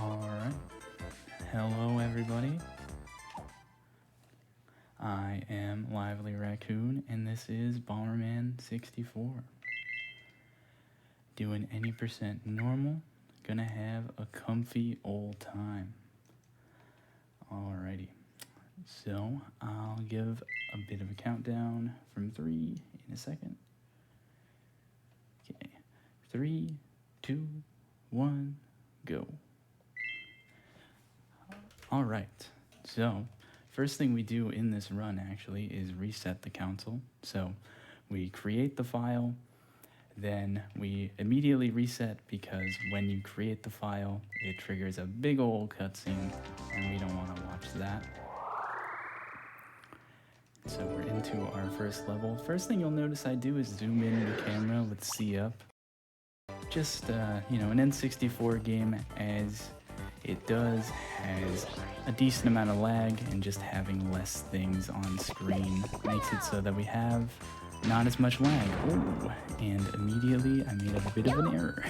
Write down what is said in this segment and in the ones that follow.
Alright, hello everybody. I am Lively Raccoon and this is Bomberman 64. Doing any percent normal, gonna have a comfy old time. Alrighty, so I'll give a bit of a countdown from 3 in a second. Okay, 3, 2, 1, go. Alright, so first thing we do in this run actually is reset the console. So we create the file, then we immediately reset because when you create the file, it triggers a big old cutscene and we don't want to watch that. So we're into our first level. First thing you'll notice I do is zoom in the camera with C up. Just, an N64 game as it has a decent amount of lag, and just having less things on screen makes it so that we have not as much lag. Ooh, and immediately I made a bit of an error.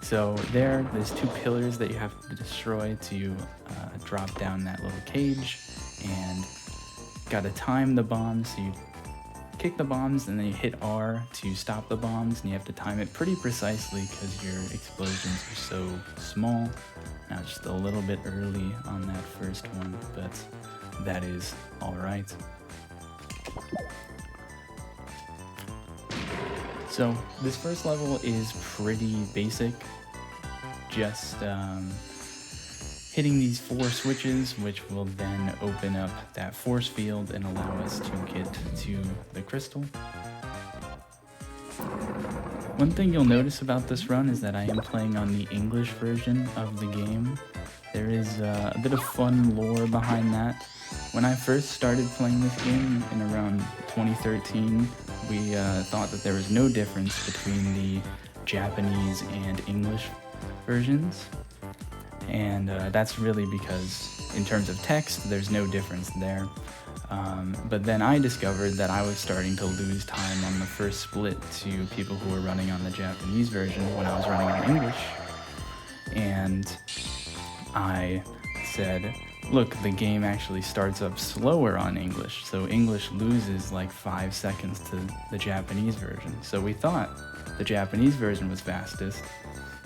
So there's 2 pillars that you have to destroy to drop down that little cage, and gotta time the bombs. So you kick the bombs and then you hit R to stop the bombs, and you have to time it pretty precisely because your explosions are so small. Now just a little bit early on that first one, but that is alright. So this first level is pretty basic, just hitting these 4 switches, which will then open up that force field and allow us to get to the crystal. One thing you'll notice about this run is that I am playing on the English version of the game. There is a bit of fun lore behind that. When I first started playing this game in around 2013, we thought that there was no difference between the Japanese and English versions. And that's really because in terms of text, there's no difference there. But then I discovered that I was starting to lose time on the first split to people who were running on the Japanese version when I was running on English. And I said, look, the game actually starts up slower on English, so English loses like 5 seconds to the Japanese version. So we thought the Japanese version was fastest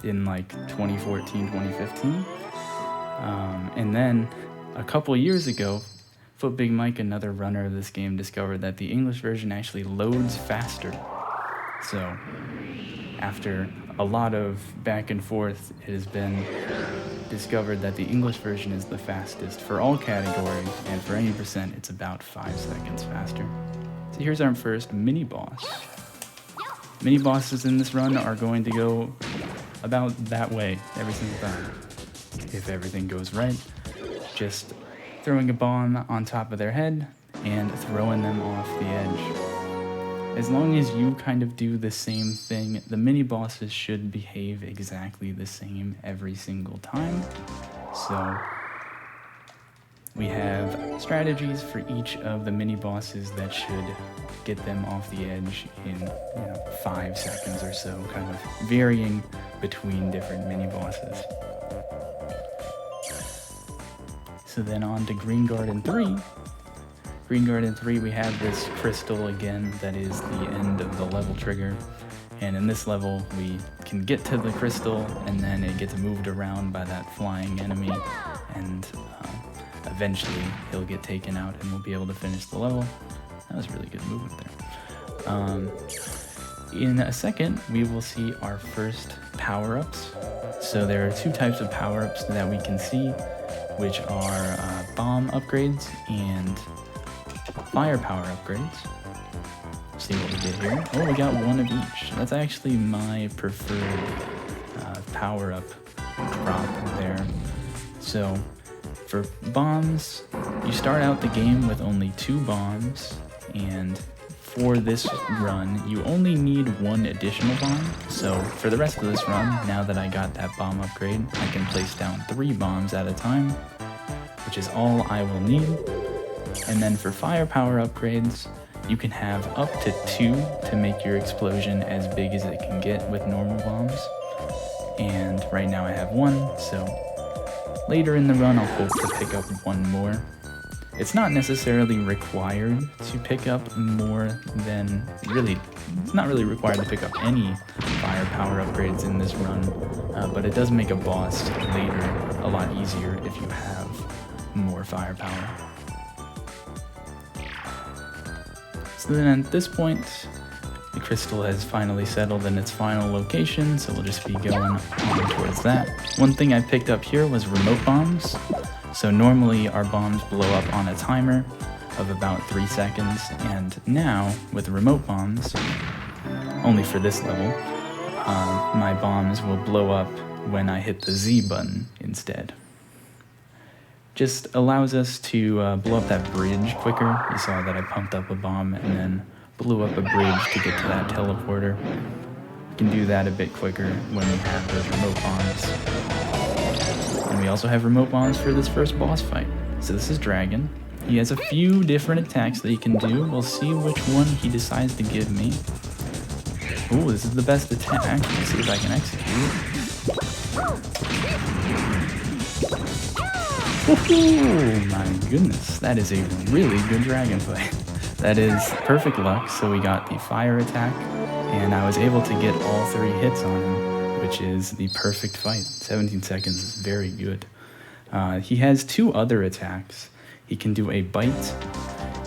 in like 2014, 2015. And then a couple years ago, Foot Big Mike, another runner of this game, discovered that the English version actually loads faster. So after a lot of back and forth, it has been discovered that the English version is the fastest for all categories, and for any percent, it's about 5 seconds faster. So here's our first mini-boss. Mini-bosses in this run are going to go about that way every single time. If everything goes right, just throwing a bomb on top of their head and throwing them off the edge. As long as you kind of do the same thing, the mini-bosses should behave exactly the same every single time. So we have strategies for each of the mini-bosses that should get them off the edge in 5 seconds or so, kind of varying between different mini-bosses. So then on to Green Garden 3. Green Garden 3, we have this crystal again that is the end of the level trigger. And in this level, we can get to the crystal, and then it gets moved around by that flying enemy, and eventually he'll get taken out and we'll be able to finish the level. That was really good movement there. In a second, we will see our first power-ups. So there are 2 types of power-ups that we can see, which are bomb upgrades and fire power upgrades. Let's see what we get here. Oh, we got 1 of each. That's actually my preferred power-up drop there. So for bombs, you start out the game with only 2 bombs, and for this run, you only need 1 additional bomb. So for the rest of this run, now that I got that bomb upgrade, I can place down 3 bombs at a time, which is all I will need. And then for firepower upgrades, you can have up to 2 to make your explosion as big as it can get with normal bombs. and right now I have one, so later in the run I'll hope to pick up one more. It's not necessarily required to pick up more than, it's not really required to pick up any firepower upgrades in this run, but it does make a boss later a lot easier if you have more firepower. So then at this point, the crystal has finally settled in its final location, so we'll just be going on towards that. One thing I picked up here was remote bombs. So normally our bombs blow up on a timer of about 3 seconds, and now with remote bombs, only for this level, my bombs will blow up when I hit the Z button instead. Just allows us to blow up that bridge quicker. You saw that I pumped up a bomb and then blew up a bridge to get to that teleporter. We can do that a bit quicker when we have those remote bombs. And we also have remote bombs for this first boss fight. So this is Dragon. He has a few different attacks that he can do. We'll see which one he decides to give me. Ooh, this is the best attack. Let's see if I can execute. Oh my goodness, that is a really good dragon fight. That is perfect luck, so we got the fire attack, and I was able to get all 3 hits on him, which is the perfect fight. 17 seconds is very good. He has 2 other attacks. He can do a bite,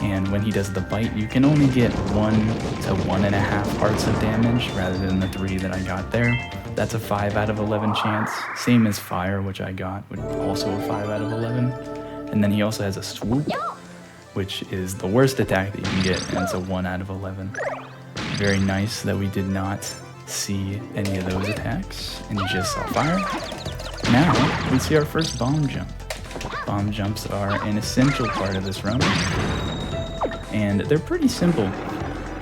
and when he does the bite, you can only get 1 to 1.5 hearts of damage rather than the 3 that I got there. That's a 5 out of 11 chance, same as fire, which I got, but also a 5 out of 11. And then he also has a swoop, which is the worst attack that you can get, and it's a 1 out of 11. Very nice that we did not see any of those attacks, and you just saw fire. Now, we see our first bomb jump. Bomb jumps are an essential part of this run, and they're pretty simple.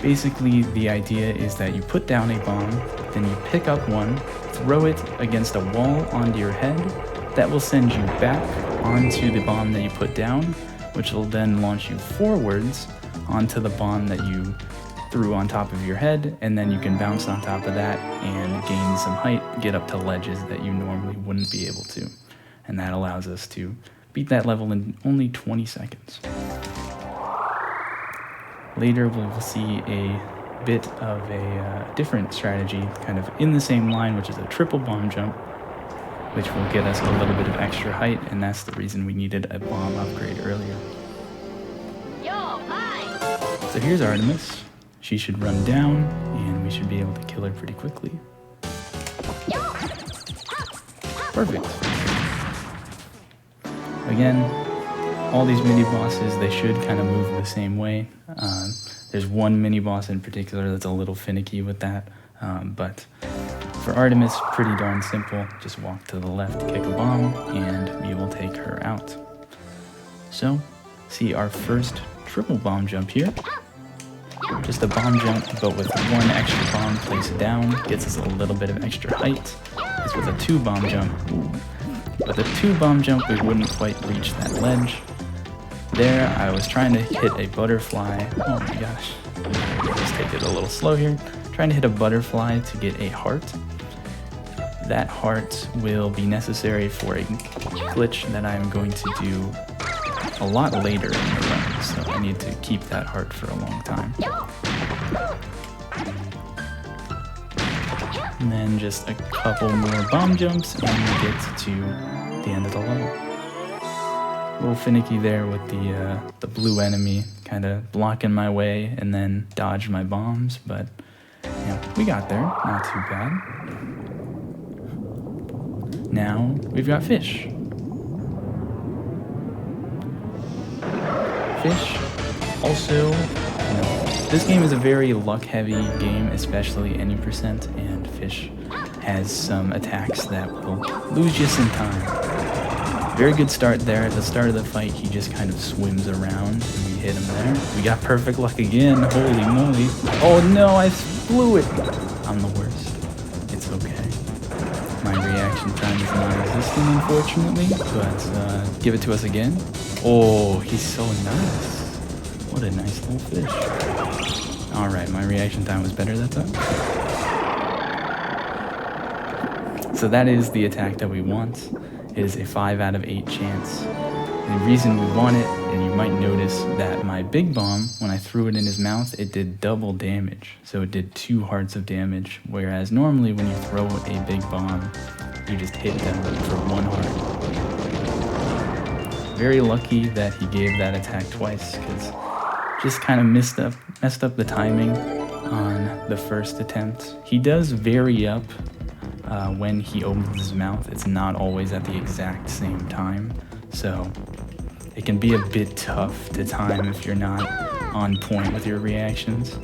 Basically, the idea is that you put down a bomb, then you pick up one, throw it against a wall onto your head. That will send you back onto the bomb that you put down, which will then launch you forwards onto the bomb that you threw on top of your head, and then you can bounce on top of that and gain some height, get up to ledges that you normally wouldn't be able to. And that allows us to beat that level in only 20 seconds. Later we will see a bit of a different strategy, kind of in the same line, which is a triple bomb jump, which will get us a little bit of extra height, and that's the reason we needed a bomb upgrade earlier. So here's Artemis. She should run down, and we should be able to kill her pretty quickly. Perfect. Again, all these mini-bosses, they should kind of move the same way. There's one mini-boss in particular that's a little finicky with that, but for Artemis, pretty darn simple. Just walk to the left, kick a bomb, and we will take her out. So, see our first triple bomb jump here. Just a bomb jump, but with 1 extra bomb placed down, gets us a little bit of extra height. As with a 2 bomb jump, with a 2 bomb jump, we wouldn't quite reach that ledge. There, I was trying to hit a butterfly. Oh my gosh. Just take it a little slow here. Trying to hit a butterfly to get a heart. That heart will be necessary for a glitch that I'm going to do a lot later in the run, so I need to keep that heart for a long time. And then just a couple more bomb jumps and we get to the end of the level. A little finicky there with the blue enemy kind of blocking my way and then dodged my bombs, but yeah, we got there, not too bad. Now we've got fish. Fish also, this game is a very luck-heavy game, especially any percent, and Fish has some attacks that will lose you some time. Very good start there. At the start of the fight, he just kind of swims around, and we hit him there. We got perfect luck again. Holy moly. Oh no, I blew it. I'm the worst. It's okay. My reaction time is non-existent, unfortunately, but give it to us again. Oh, he's so nice. What a nice little fish. Alright, my reaction time was better that time. so that is the attack that we want. It is a 5 out of 8 chance. The reason we want it, and you might notice that my big bomb, when I threw it in his mouth, it did double damage. So it did 2 hearts of damage, whereas normally when you throw a big bomb, you just hit them for 1 heart. Very lucky that he gave that attack twice, because just kind of messed up the timing on the first attempt. He does vary up when he opens his mouth. It's not always at the exact same time, so it can be a bit tough to time if you're not on point with your reactions.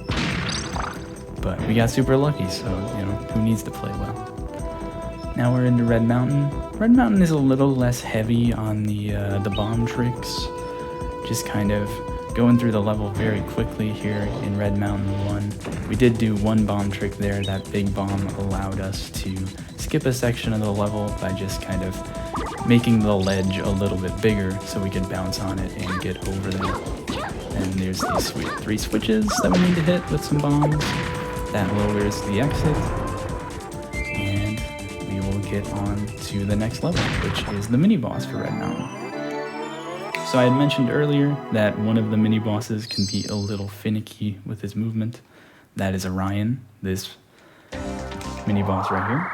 But we got super lucky, so you know, who needs to play well? Now we're into Red Mountain. Red Mountain is a little less heavy on the bomb tricks. Just kind of going through the level very quickly here in Red Mountain 1. We did do 1 bomb trick there. That big bomb allowed us to skip a section of the level by just kind of making the ledge a little bit bigger so we could bounce on it and get over there. And there's these sweet 3 switches that we need to hit with some bombs. That lowers the exit. And we will get on to the next level, which is the mini boss for Red Mountain. So I had mentioned earlier that one of the mini bosses can be a little finicky with his movement. That is Orion, this mini boss right here.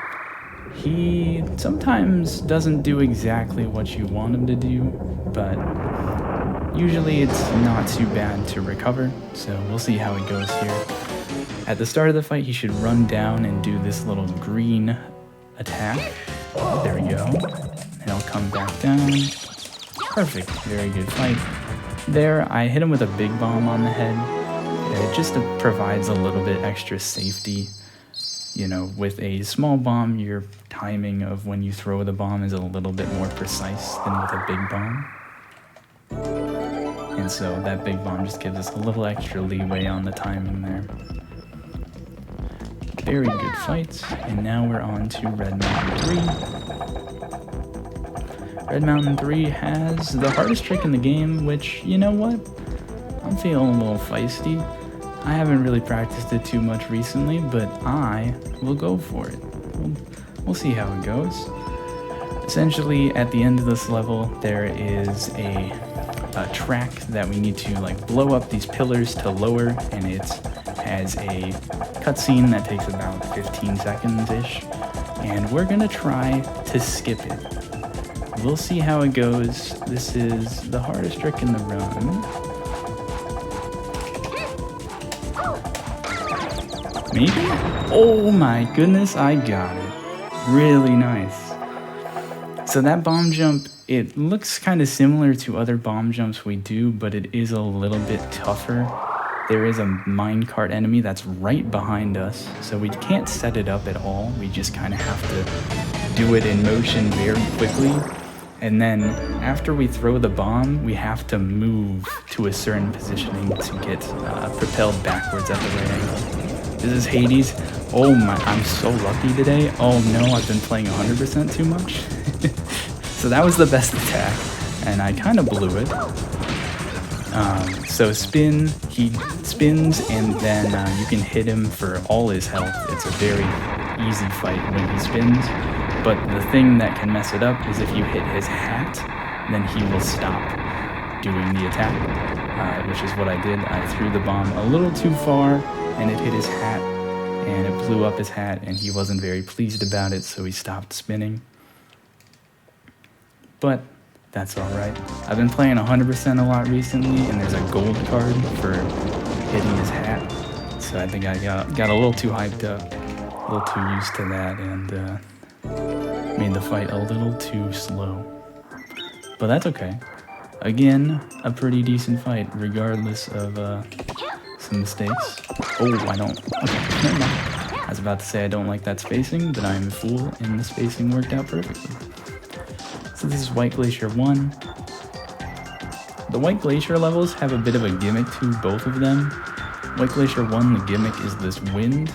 He sometimes doesn't do exactly what you want him to do, but usually it's not too bad to recover, so we'll see how it goes here. At the start of the fight, he should run down and do this little green attack. Oh, there we go. And he'll come back down. Perfect, very good fight. There, I hit him with a big bomb on the head. It just provides a little bit extra safety. You know, with a small bomb, your timing of when you throw the bomb is a little bit more precise than with a big bomb. And so that big bomb just gives us a little extra leeway on the timing there. Very good fights, and now we're on to Red Mountain 3. Red Mountain 3 has the hardest trick in the game, which, you know what? I'm feeling a little feisty. I haven't really practiced it too much recently, but I will go for it. We'll see how it goes. Essentially, at the end of this level, there is a track that we need to like blow up these pillars to lower, and it has a cutscene that takes about 15 seconds-ish, and we're gonna try to skip it. We'll see how it goes. This is the hardest trick in the run. Maybe? Oh my goodness, I got it. Really nice. So that bomb jump, it looks kind of similar to other bomb jumps we do, but it is a little bit tougher. There is a minecart enemy that's right behind us, so we can't set it up at all. We just kind of have to do it in motion very quickly. And then after we throw the bomb, we have to move to a certain positioning to get propelled backwards at the right angle. This is Hades. Oh my, I'm so lucky today. Oh no, I've been playing 100% too much. So that was the best attack, and I kind of blew it. So spin, he spins, and then you can hit him for all his health. It's a very easy fight when he spins. But the thing that can mess it up is if you hit his hat, then he will stop doing the attack, which is what I did. I threw the bomb a little too far, and it hit his hat, and it blew up his hat, and he wasn't very pleased about it, so he stopped spinning. But that's alright. I've been playing 100% a lot recently, and there's a gold card for hitting his hat, so I think I got a little too hyped up, a little too used to that, and made the fight a little too slow. But that's okay. Again, a pretty decent fight, regardless of some mistakes. Oh, I don't. Okay, never mind. I was about to say I don't like that spacing, but I'm a fool, and the spacing worked out perfectly. So this is White Glacier 1. The White Glacier levels have a bit of a gimmick to both of them. White Glacier 1, the gimmick is this wind,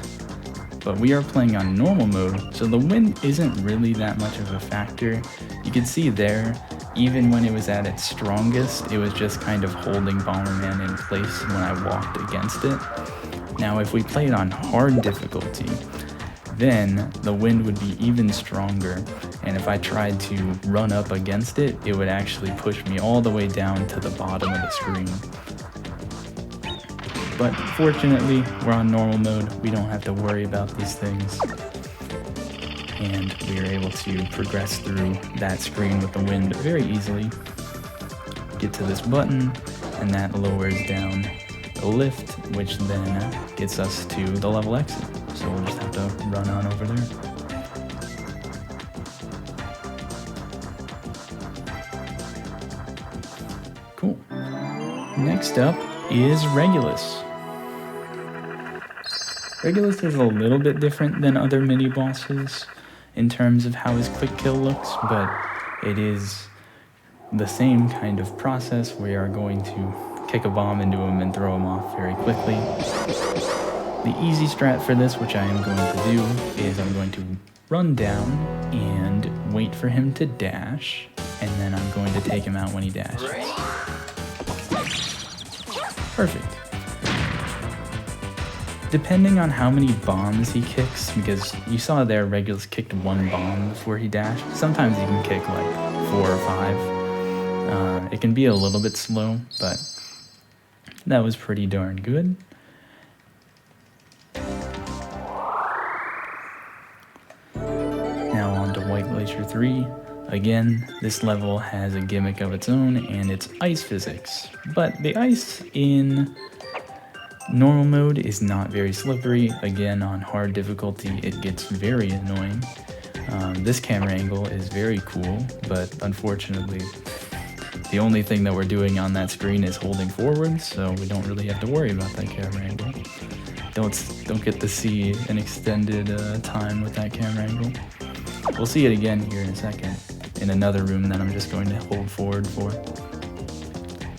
but we are playing on normal mode, so the wind isn't really that much of a factor. You can see there, even when it was at its strongest, it was just kind of holding Bomberman in place when I walked against it. Now, if we played on hard difficulty, then the wind would be even stronger, and if I tried to run up against it, it would actually push me all the way down to the bottom of the screen. But fortunately, we're on normal mode, we don't have to worry about these things, and we are able to progress through that screen with the wind very easily. Get to this button, and that lowers down the lift, which then gets us to the level exit. So we'll just have to run on over there. Cool. Next up is Regulus. Regulus is a little bit different than other mini-bosses in terms of how his quick kill looks, but it is the same kind of process. We are going to kick a bomb into him and throw him off very quickly. The easy strat for this, which I am going to do, is I'm going to run down and wait for him to dash, and then I'm going to take him out when he dashes. Perfect. Depending on how many bombs he kicks, because you saw there Regulus kicked one bomb before he dashed, sometimes he can kick like 4 or 5. It can be a little bit slow, but that was pretty darn good. Now on to White Glacier 3. Again, this level has a gimmick of its own, and it's ice physics. But the ice in normal mode is not very slippery. Again, on hard difficulty, it gets very annoying. This camera angle is very cool, but unfortunately, the only thing that we're doing on that screen is holding forward, so we don't really have to worry about that camera angle. Don't get to see an extended time with that camera angle. We'll see it again here in a second, in another room that I'm just going to hold forward for.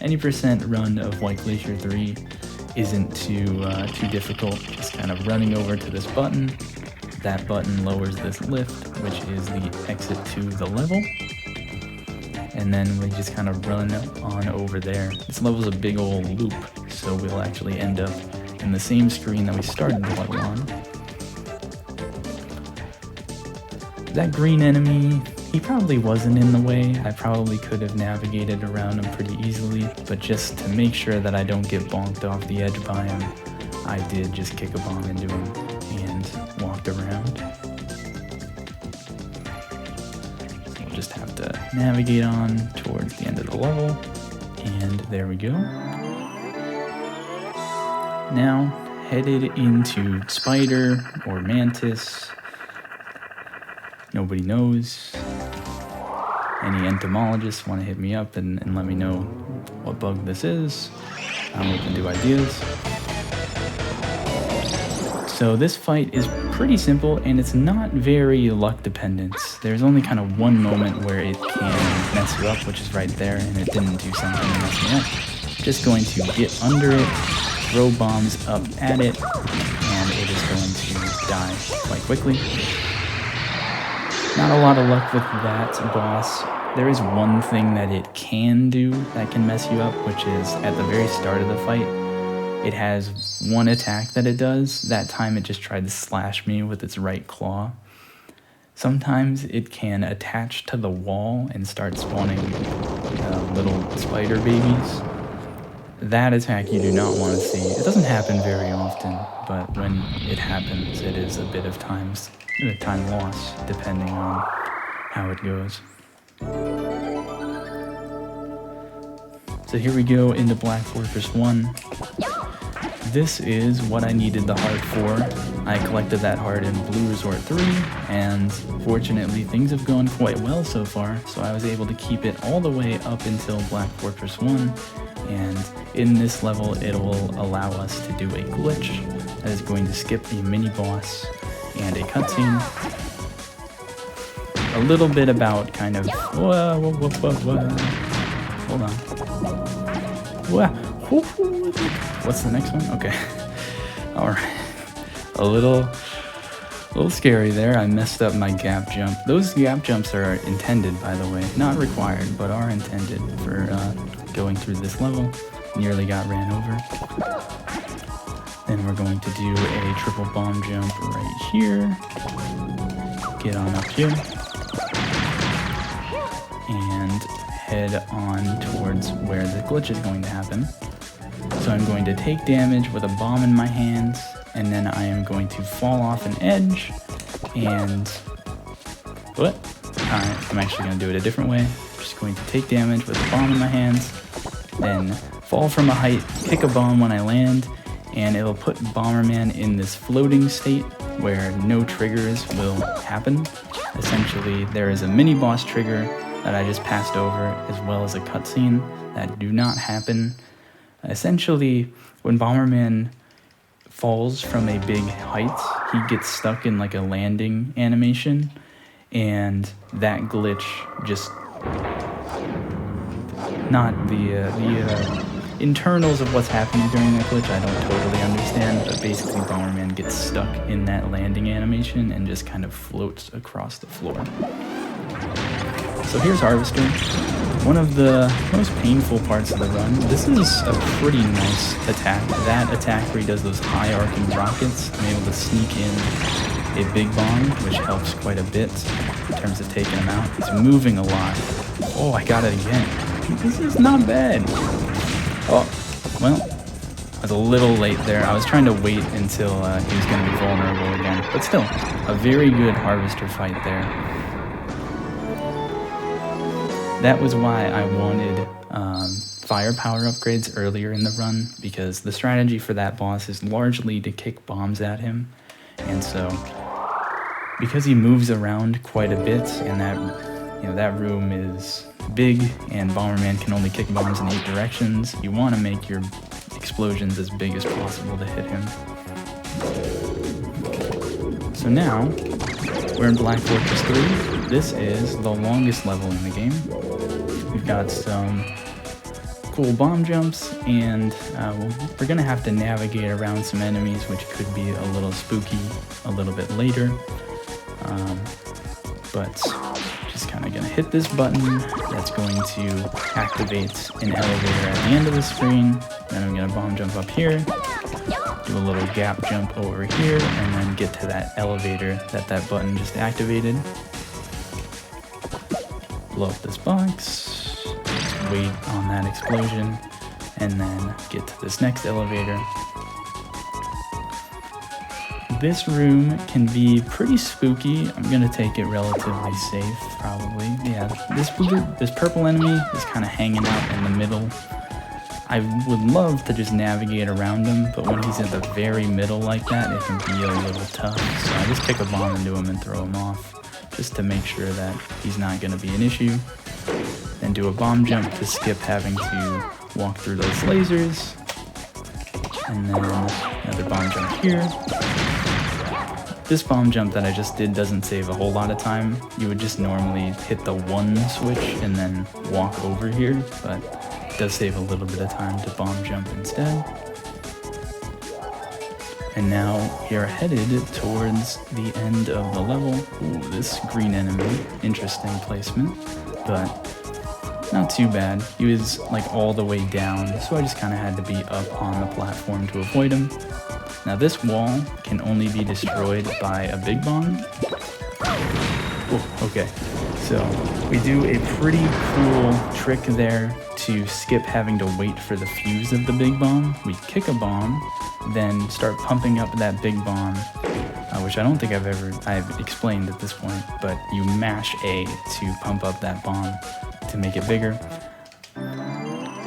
Any percent run of White Glacier 3 isn't too difficult. Just kind of running over to this button. That button lowers this lift, which is the exit to the level. And then we just kind of run on over there. This level's a big old loop, so we'll actually end up in the same screen that we started the level on. That green enemy, he probably wasn't in the way. I probably could have navigated around him pretty easily, but just to make sure that I don't get bonked off the edge by him, I did just kick a bomb into him and walked around. So we'll just have to navigate on towards the end of the level, and there we go. Now, headed into Spider or Mantis. Nobody knows. Any entomologists want to hit me up and let me know what bug this is. I'm open to ideas. So this fight is pretty simple, and it's not very luck dependent. There's only kind of one moment where it can mess you up, which is right there, and it didn't do something to mess me up. Just going to get under it, throw bombs up at it, and it is going to die quite quickly. Not a lot of luck with that boss. There is one thing that it can do that can mess you up, which is at the very start of the fight, it has one attack that it does. That time it just tried to slash me with its right claw. Sometimes it can attach to the wall and start spawning little spider babies. That attack you do not want to see. It doesn't happen very often, but when it happens, it is a bit of time loss, depending on how it goes. So here we go into Black Fortress 1. This is what I needed the heart for. I collected that heart in Blue Resort 3, and fortunately things have gone quite well so far, so I was able to keep it all the way up until Black Fortress 1, and in this level it will allow us to do a glitch that is going to skip a mini-boss and a cutscene. A little bit about kind of... Hold on. What's the next one? Okay. Alright. A little scary there. I messed up my gap jump. Those gap jumps are intended, by the way. Not required, but are intended for going through this level. Nearly got ran over. Then we're going to do a triple bomb jump right here. Get on up here. And head on towards where the glitch is going to happen. So I'm going to take damage with a bomb in my hands, and then I am going to fall off an edge, and what? I'm actually going to do it a different way. I'm just going to take damage with a bomb in my hands, then fall from a height, kick a bomb when I land, and it'll put Bomberman in this floating state where no triggers will happen. Essentially, there is a mini-boss trigger that I just passed over, as well as a cutscene that do not happen. Essentially, when Bomberman falls from a big height, he gets stuck in like a landing animation, and that glitch just... not the internals of what's happening during that glitch, I don't totally understand, but basically Bomberman gets stuck in that landing animation and just kind of floats across the floor. So here's Harvester, one of the most painful parts of the run. This is a pretty nice attack. That attack where he does those high arcing rockets, I'm able to sneak in a big bomb, which helps quite a bit in terms of taking him out. He's moving a lot. Oh, I got it again. This is not bad. Oh, well, I was a little late there. I was trying to wait until he was going to be vulnerable again. But still, a very good Harvester fight there. That was why I wanted firepower upgrades earlier in the run, because the strategy for that boss is largely to kick bombs at him. And so, because he moves around quite a bit, and that room is big, and Bomberman can only kick bombs in 8 directions, you want to make your explosions as big as possible to hit him. So now, we're in Black Fortress 3. This is the longest level in the game. We've got some cool bomb jumps, and we're going to have to navigate around some enemies, which could be a little spooky a little bit later. But just kind of going to hit this button that's going to activate an elevator at the end of the screen. Then I'm going to bomb jump up here, do a little gap jump over here, and then get to that elevator that button just activated. Blow up this box, wait on that explosion, and then get to this next elevator. This room can be pretty spooky. I'm gonna take it relatively safe, probably. Yeah, this purple enemy is kind of hanging out in the middle. I would love to just navigate around him, but when he's in the very middle like that, it can be a little tough. So I just kick a bomb into him and throw him off, just to make sure that he's not gonna be an issue. Then do a bomb jump to skip having to walk through those lasers. And then another bomb jump here. This bomb jump that I just did doesn't save a whole lot of time. You would just normally hit the 1 switch and then walk over here, but it does save a little bit of time to bomb jump instead. And now we are headed towards the end of the level. Ooh, this green enemy, interesting placement, but not too bad. He was like all the way down, so I just kind of had to be up on the platform to avoid him. Now this wall can only be destroyed by a big bomb. Oh, okay. So we do a pretty cool trick there to skip having to wait for the fuse of the big bomb. We kick a bomb, then start pumping up that big bomb, which I don't think I've explained at this point, but you mash A to pump up that bomb to make it bigger.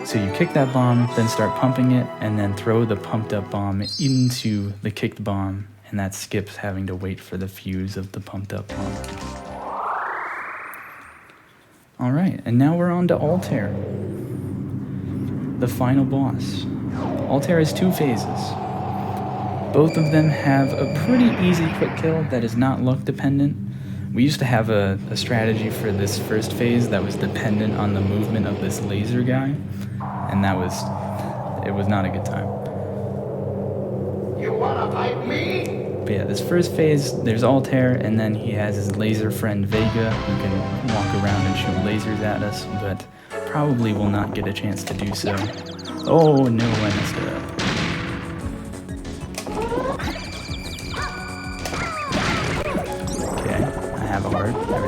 So you kick that bomb, then start pumping it, and then throw the pumped up bomb into the kicked bomb, and that skips having to wait for the fuse of the pumped up bomb. Alright, and now we're on to Altair, the final boss. Altair has 2 phases. Both of them have a pretty easy quick kill that is not luck dependent. We used to have a strategy for this first phase that was dependent on the movement of this laser guy, and it was not a good time. You wanna fight me? But yeah, this first phase, there's Altair, and then he has his laser friend Vega, who can walk around and shoot lasers at us, but probably will not get a chance to do so. Oh no, I messed it up.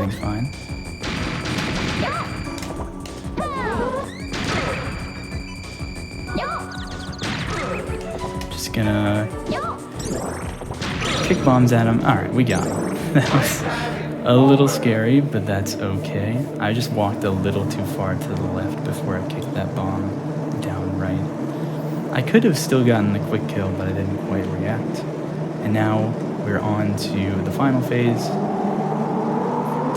everything's fine. Just gonna kick bombs at him. Alright, we got him. That was a little scary, but that's okay. I just walked a little too far to the left before I kicked that bomb down right. I could have still gotten the quick kill, but I didn't quite react. And now we're on to the final phase.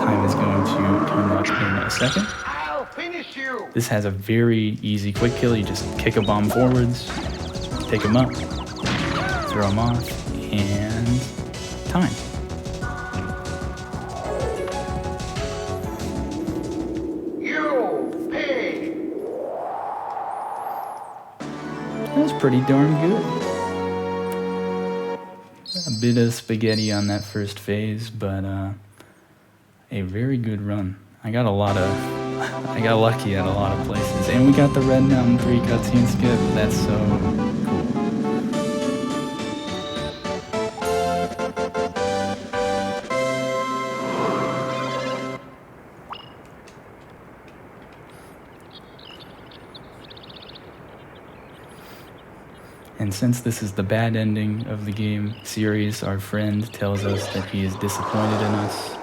Time is going to come up in a second. I'll finish you. This has a very easy quick kill. You just kick a bomb forwards, pick him up, throw him off, and time. You pay. That was pretty darn good. A bit of spaghetti on that first phase, but a very good run. I got lucky at a lot of places, and we got the Red Mountain 3 cutscene skip. That's so cool. And since this is the bad ending of the game, Sirius, our friend, tells us that he is disappointed in us,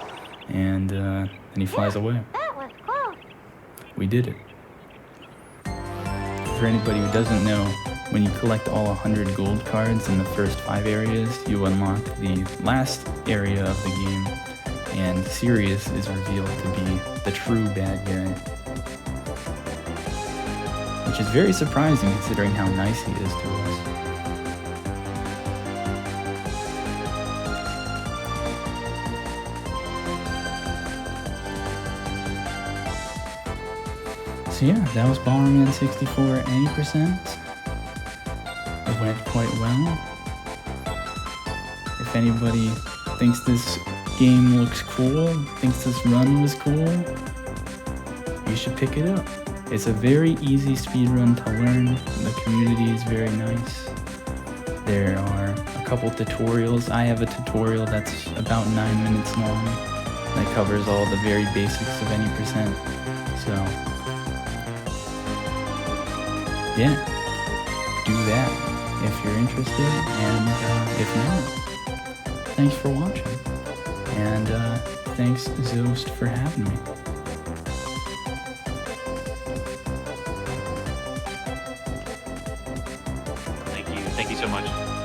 and then he flies away. That was close. We did it. For anybody who doesn't know, when you collect all 100 gold cards in the first 5 areas, you unlock the last area of the game, and Sirius is revealed to be the true bad guy. Which is very surprising considering how nice he is to us. So yeah, that was Bomberman 64 80%. It went quite well. If anybody thinks this game looks cool, thinks this run was cool, you should pick it up. It's a very easy speedrun to learn. The community is very nice. There are a couple tutorials. I have a tutorial that's about 9 minutes long that covers all the very basics of any percent. So yeah, do that if you're interested, and if not, thanks for watching, and thanks Zoast for having me. Thank you so much.